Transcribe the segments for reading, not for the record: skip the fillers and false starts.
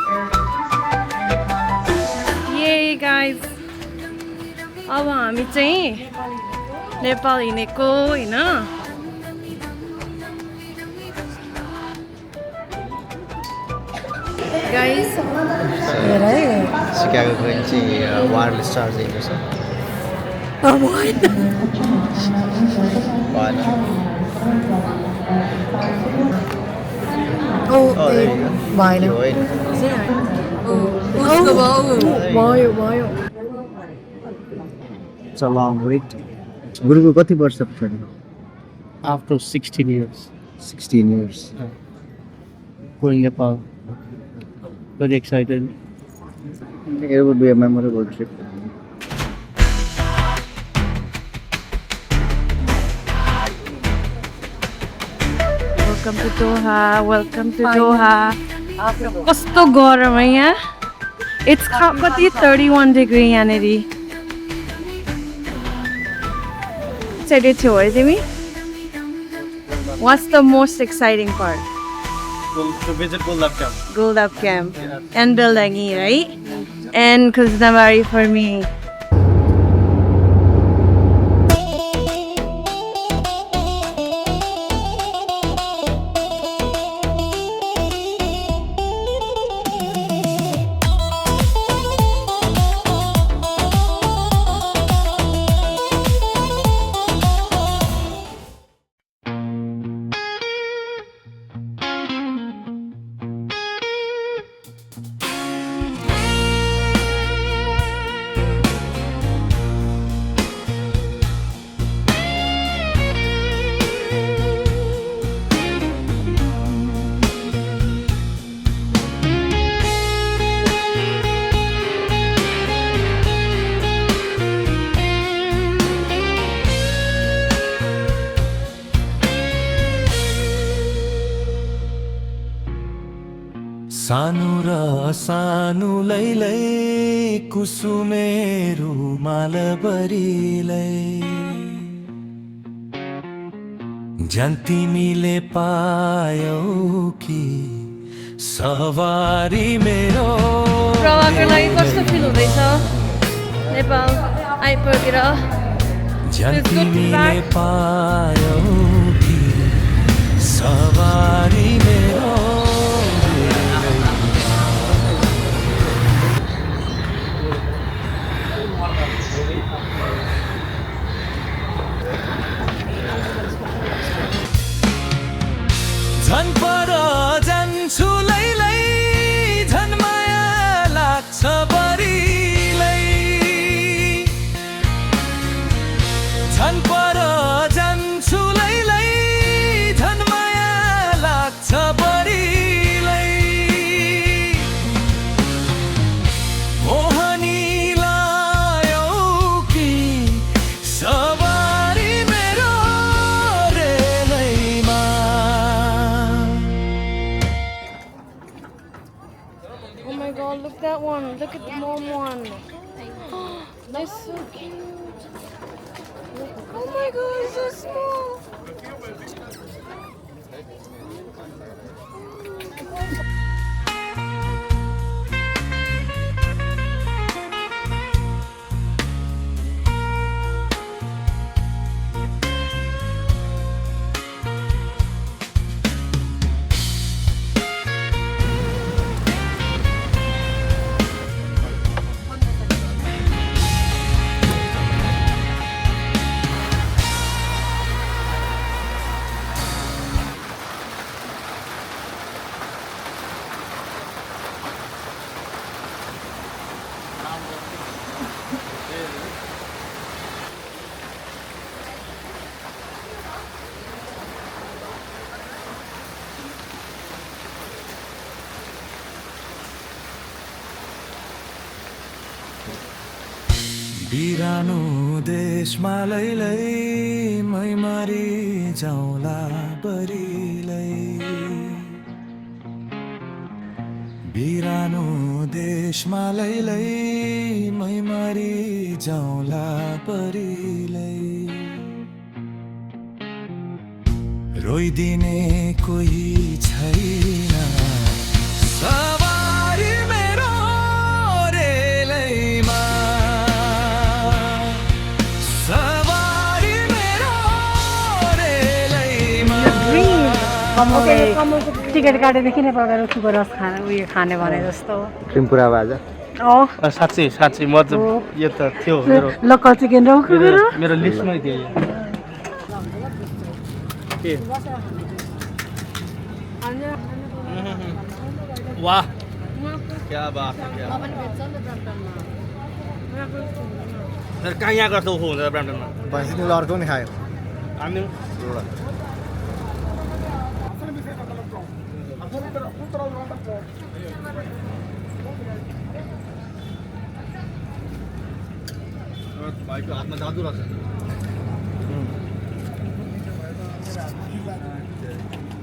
Yay guys! अब हामी चाहिँ नेपाल हिँडेको होइन guys Chicago going to wireless charging or something. Why not? Oh, there you go. Why You not? wait. Why? It's a long wait. Guruku कति वर्ष पछाडि? After 16 years 16 years. going Nepal. Very excited. It would be a memorable trip. Welcome to Doha. Welcome to Doha. कस्तो गरम है यहाँ It's कति 31 degree यहाँनेरि excited छौ है तिमी What's the most exciting part? To visit Gulab Camp. Gulab Camp and Belangi, right? And Kuznamari for me. सानो र सानो लैलै कुसुमेरू मालबरीलै जान तिमीले पायौ कि सवारी मेरो प्रवाहको लागि कस्तो फिल हुँदैछ नेपाल आइपुगेर जान तिमीले पायौ कि सवारी मेरो झन पर जान्छु लैलै झन माया लाग्छ बरीलै झन पर जान्छु लैलै झन माया लाग्छ बरीलै मोहनी लायौ कि सवारी मेरो रेलैमा Oh my god, look that one. Look at the mom one. That's so cute. Oh my god, it's so small. बिरानो देशमा लैलै मै मरि जाउँला बरीलै बिरानो देशमा लैलै मै मरि जाउँला बरीलै रोइदिने कोही छैन सवारी कमलले टिकट काटेदेखि नेपाल गएर उखुको रस खाने उयो खाने भने जस्तो त्रिपुरा बाजा साँच्चै साँच्चै म त यो त थियो मेरो लोकल चिकन र उखुको रस मेरो लिस्टमै थियो यो के वाह क्या बात है क्या सर कहाँ यहाँ गर्छ उखु हुन्छ ब्राम्टनमा भनेपछि तिमीले अर्को नि खायो हामी भाइको हातमा जादु रहेछ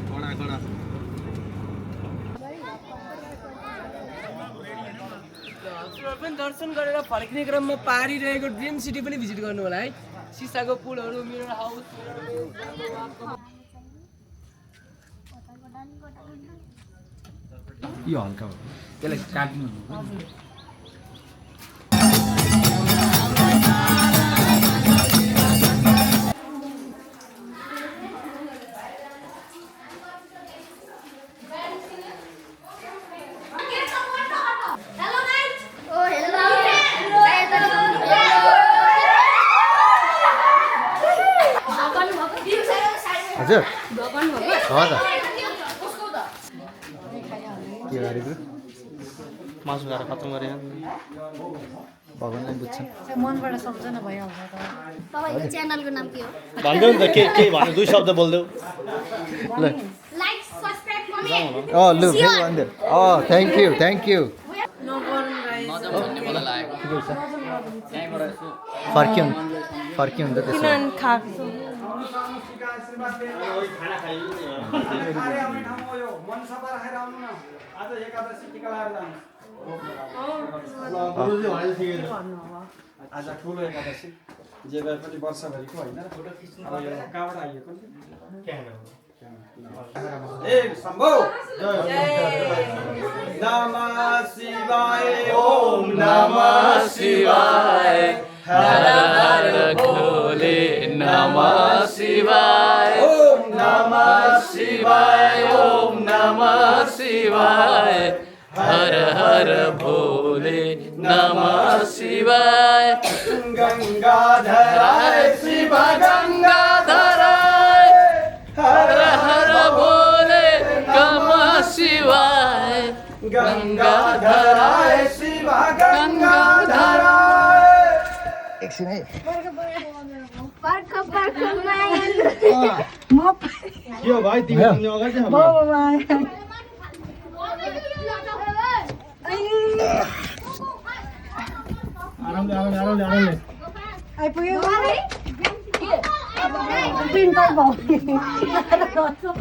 कडा कडा दर्शन गरेर फर्किने क्रममा पारी रहेको ड्रिम सिटी पनि भिजिट गर्नु होला है सिसाको पुलहरू मिरर हाउस यो हल्का हो त्यसलाई काट्नु हजुर हो त के गरेको मासु खाएर खत्तम गरे भगवान्लाई बुझ्छन् मनबाट सम्झना भइहाल्छ त तपाईको च्यानलको नाम के हो भन्देऊ नि त के भन्नु दुई शब्द बोल्देऊ ल लाइक सब्स्क्राइब कमेन्ट लु फेरि भनिदेऊ थ्याङ्क यू फर्कियो नि त त्यसो खाएको आज ठुलो एकादशी जे भए पनि वर्षभरिको होइन अब यो कहाँबाट आइएको ए सम्भव नमः शिवाय ओम नमः शिवाय हर हर भोले नमः शिवाय ओम नमः शिवाय ओम नमः शिवाय हर हर भोले नमः शिवाय गंगाधराय शिव गंगाधराय हर हर भोले नमः शिवाय गंगाधराय शिव गंगाधराय एकछिन है पर्ख माया यो भाइ तिमी अगाडि आरामले आइपुग्यो प्रिन्टर भयो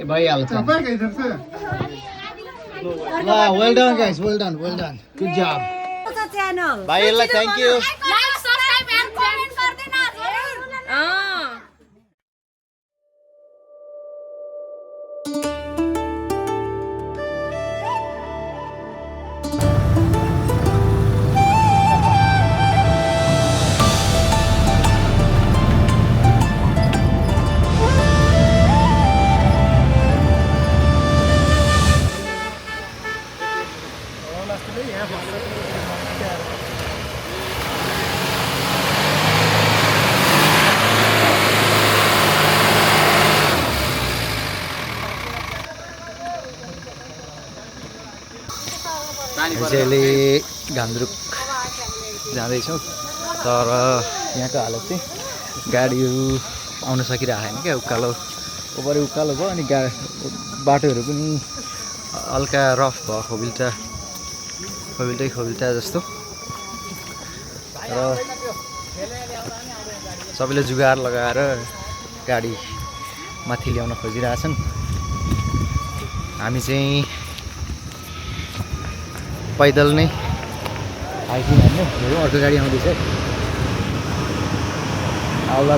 भइहाल्छ ल well done guys well done good जब च्यानल भाइहरूलाई thank you like subscribe and comment गर्दिन अहिले घान्द्रुक जाँदैछौँ तर यहाँको हालत चाहिँ गाडीहरू आउन सकिरहेको छैन क्या उकालो ओभरै उकालो भयो अनि बाटोहरू पनि हल्का रफ भयो खोबिल्टा जस्तो र सबैले जुगाड लगाएर गाडी माथि ल्याउन खोजिरहेछन् हामी चाहिँ पैदल नै हाइकिङ हान्ने हेरौँ अर्को गाडी आउँदैछ आउला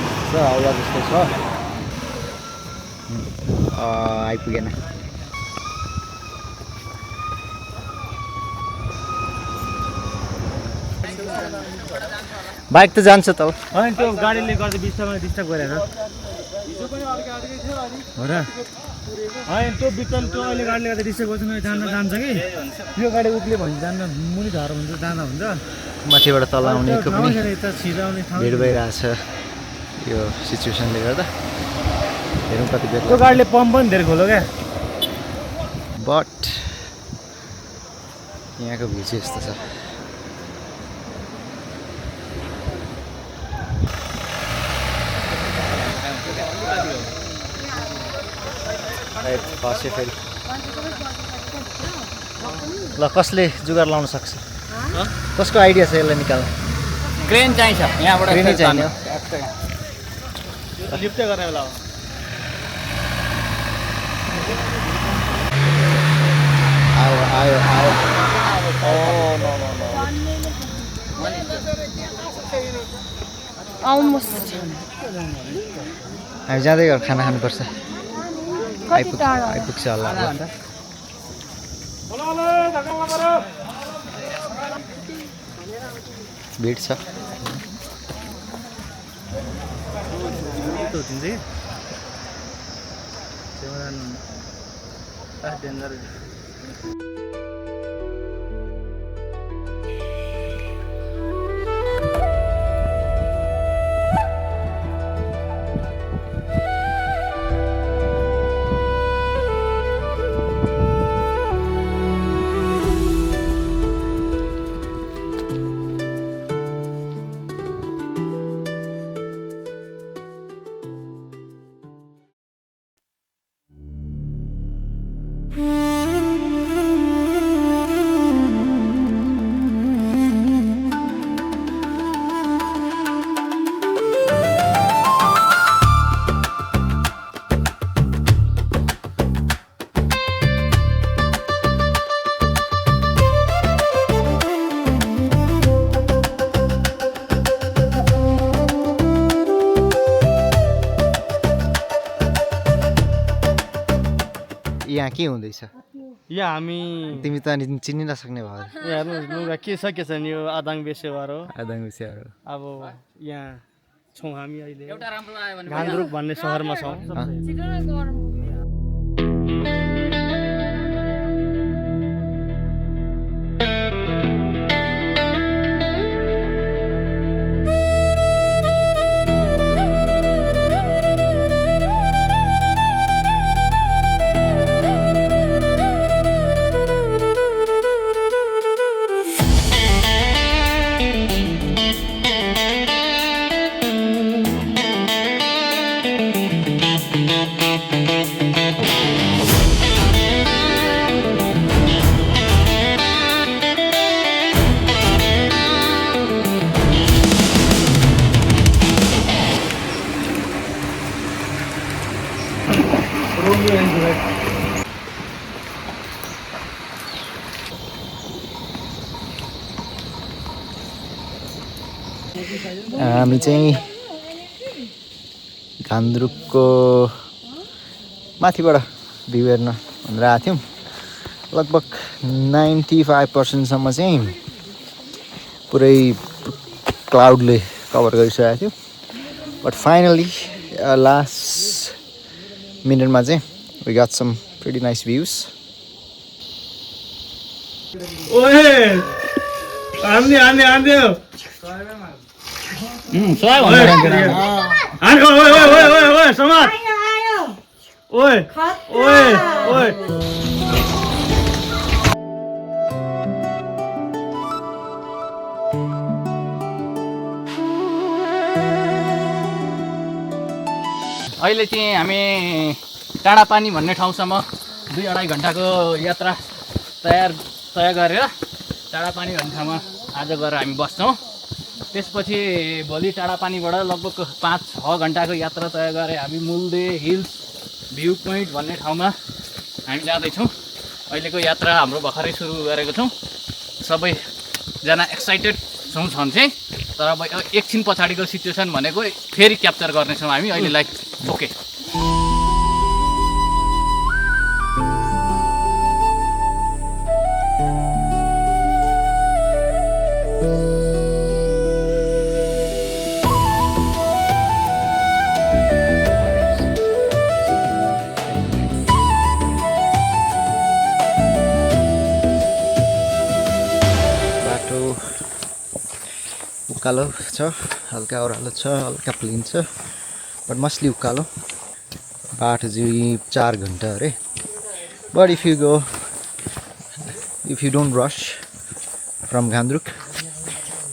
जस्तो छ आइपुगेन बाइक त जान्छ त होइन त्यो गाडीले गर्दा बिचमा डिस्टर्ब गरेर हो र होइन त्यो बिचमा त्यो अहिले गाडीले गर्दा डिस्टर्ब गर्छ जान्छ कि यो गाडी उक्लियो भने जान्न मुनि झर हुन्छ जाँदा हुन्छ माथिबाट तल आउनेको पनि यता छिटो आउने ठाउँ भिड भइरहेछ यो सिचुएसनले गर्दा हेरौँ कति बेर त्यो गाडीले पम्प पनि धेरै खोलो क्या बट यहाँको भ्यू चाहिँ यस्तो छ खस्यो फेरि ल कसले जुगाड लाउन सक्छ कसको आइडिया छ यसलाई निकाल्न क्रेन चाहिन्छ यहाँबाट क्रेनै चाहिने हो लिफ्टै गर्ने बेला हो आयो आयो आयो Almost. हामी जाँदै गरेर खाना खानुपर्छ आइपुग्छ होला भिड छ यहाँ के हुँदैछ यहाँ हामी तिमी त अनि चिन्नै नसक्ने भयो यहाँ हेर्नु के छ नि यो आदाङ बेसेवार हो आदाङ बेसेवार अब यहाँ छौँ हामी अहिले घान्द्रुक भन्ने सहरमा छौँ हामी चाहिँ घान्द्रुकको माथिबाट भ्यू हेर्न भनेर आएको थियौँ लगभग 95% चाहिँ पुरै क्लाउडले कभर गरिसकेको थियो बट फाइनली लास्ट मिनटमा चाहिँ we got some pretty nice views अहिले चाहिँ हामी टाढापानी भन्ने ठाउँसम्म 2-2.5 घन्टाको यात्रा तय गरेर टाढापानी भन्ने ठाउँमा आज गएर हामी बस्छौँ त्यसपछि भोलि टाढापानीबाट लगभग 5-6 घन्टाको यात्रा तय गरे हामी मूलदे हिल्स भ्यू पोइन्ट भन्ने ठाउँमा हामी जाँदैछौँ अहिलेको यात्रा हाम्रो भर्खरै सुरु गरेको छौँ सबैजना एक्साइटेड छौँ चाहिँ तर अब एकछिन पछाडिको सिचुएसन भनेको फेरि क्याप्चर गर्नेछौँ हामी अहिलेलाई ओके बाटो उकालो छ, हल्का ओह्रालो छ, हल्का प्लेन छ, बट मस्टली उकालो। बाटो चाहिँ 4 घन्टा अरे। But if you don't rush from Gandruk,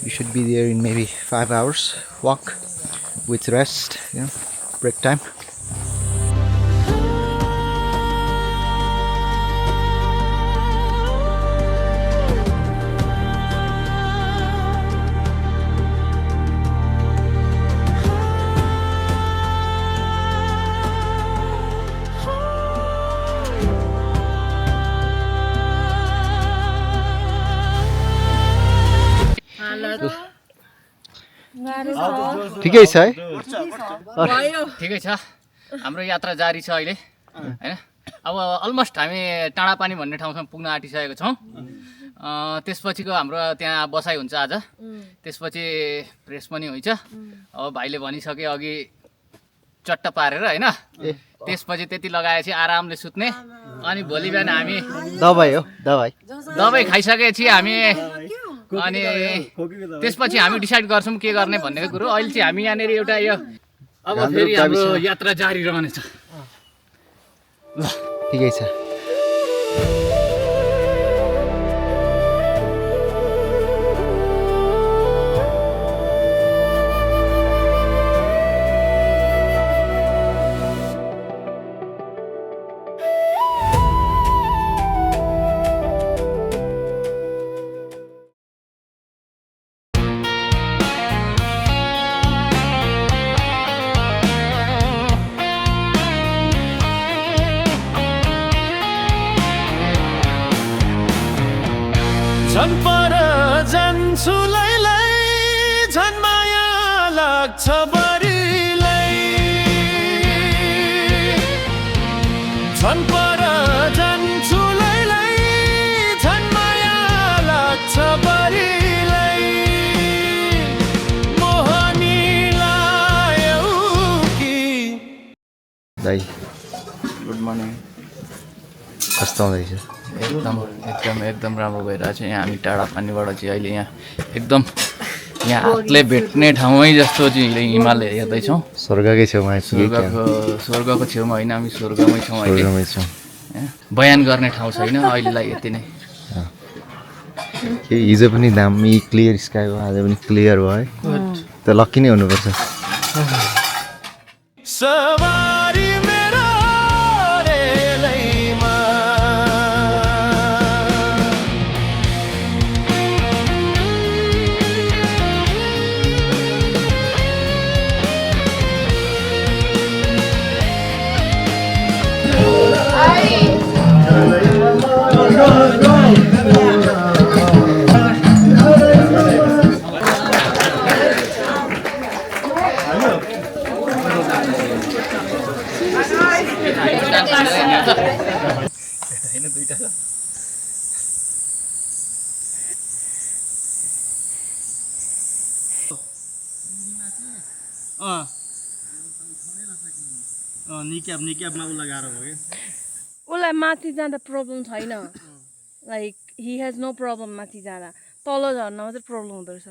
you should be there in maybe 5 hours walk with rest, break time. ठिकै छ है? ठिकै छ। हाम्रो यात्रा जारी छ अहिले हैन। अब अलमोस्ट हामी टाढापानी भन्ने ठाउँसम्म पुग्न आँटिसकेको छौँ। त्यसपछिको हाम्रो त्यहाँ बसाइ हुन्छ आज। त्यसपछि फ्रेस पनि हुन्छ। अब भाइले भनिसके अघि चट्ट पारेर हैन, त्यसपछि त्यति लगाएपछि आरामले सुत्ने। अनि भोलि बिहान हामी दबाई खाइसकेपछि हामी अनि त्यसपछि हामी डिसाइड गर्छौँ के गर्ने भन्ने कुरो। अहिले चाहिँ हामी यहाँनिर एउटा यो अब फेरि हाम्रो यात्रा जारी रहनेछ। ल ठिकै छ। झन् पर जान्छु लैलै, झन् माया लाग्छ बढीलाई। झन् पर जान्छु लैलै, झन् माया लाग्छ बढीलाई। मोहनीलाई कि दाइ गुड मर्निङ। कस्तो हुँदैछ? एकदम राम्रो भइरहेछ। यहाँ हामी टाढापानीबाट चाहिँ अहिले यहाँ एकदम यहाँ हातले भेट्ने ठाउँै जस्तो चाहिँ हिमालय हेर्दैछौँ। स्वर्गकै छेउमा स्वर्गको छेउमा होइन, हामी स्वर्गमै छौँ अहिले। बयान गर्ने ठाउँ छैन अहिलेलाई, यति नै। हिजो पनि दामी क्लियर स्काई भयो, आज पनि क्लियर भयो है। त लक्की नै हुनुपर्छ। सवारी मेरो रेलैमा, निक्याबमा उ लगाएर हो कि उसलाई माथि जाँदा प्रब्लम छैन। Like he has no problem माथि जाँदा, तल झर्नमा चाहिँ प्रब्लम हुँदो रहेछ।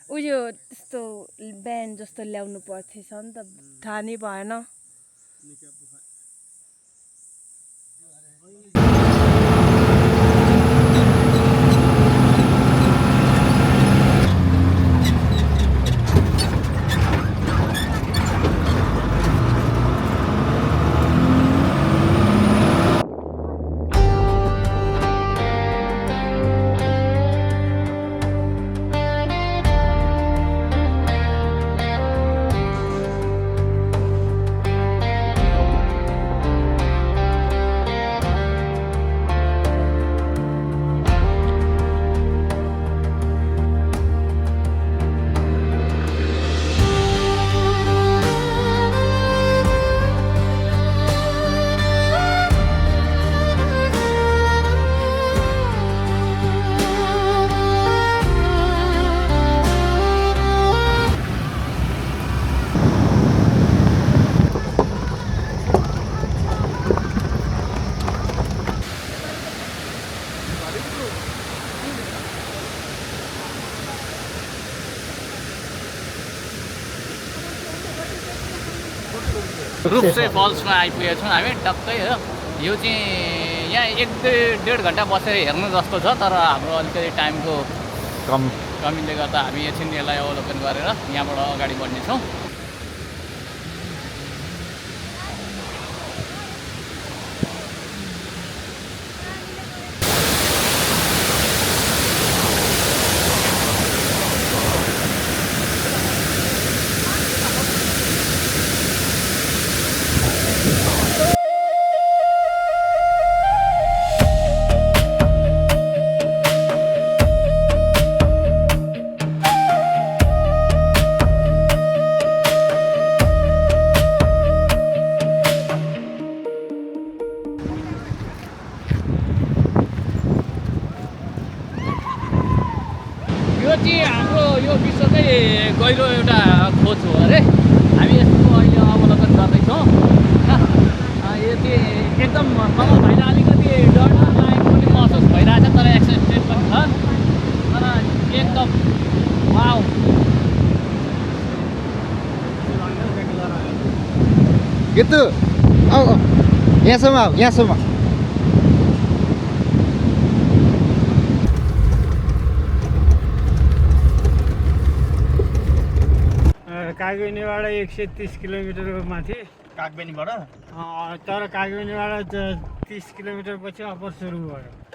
उयो त्यस्तो ब्यान्ड जस्तो ल्याउनु पर्थेछ नि त, थाहा नै भएन। रुप्से फल्समा आइपुगेको छौँ हामी टक्कै हो। यो चाहिँ यहाँ 1-1.5 घन्टा बसेर हेर्नु जस्तो छ, तर हाम्रो अलिकति टाइमको कमीले गर्दा हामी एकछिन यसलाई अवलोकन गरेर यहाँबाट अगाडि बढ्नेछौँ। यो चाहिँ हाम्रो यो विश्वकै गहिरो एउटा खोज हो अरे। हामी यसको अहिले अवलोकन गर्दैछौँ। यो चाहिँ एकदम कमल भाइलाई अलिकति डर लागेको पनि महसुस भइरहेछ, तर एक्साइटेड पनि छ। तर एकदम वाउ। Gitu. Oh, यहाँ semua. कागबेनीबाट 130 किलोमिटर माथि कागबेनीबाट तर कागबेनीबाट 30 किलोमिटर पछि अप्पर सुरु भयो।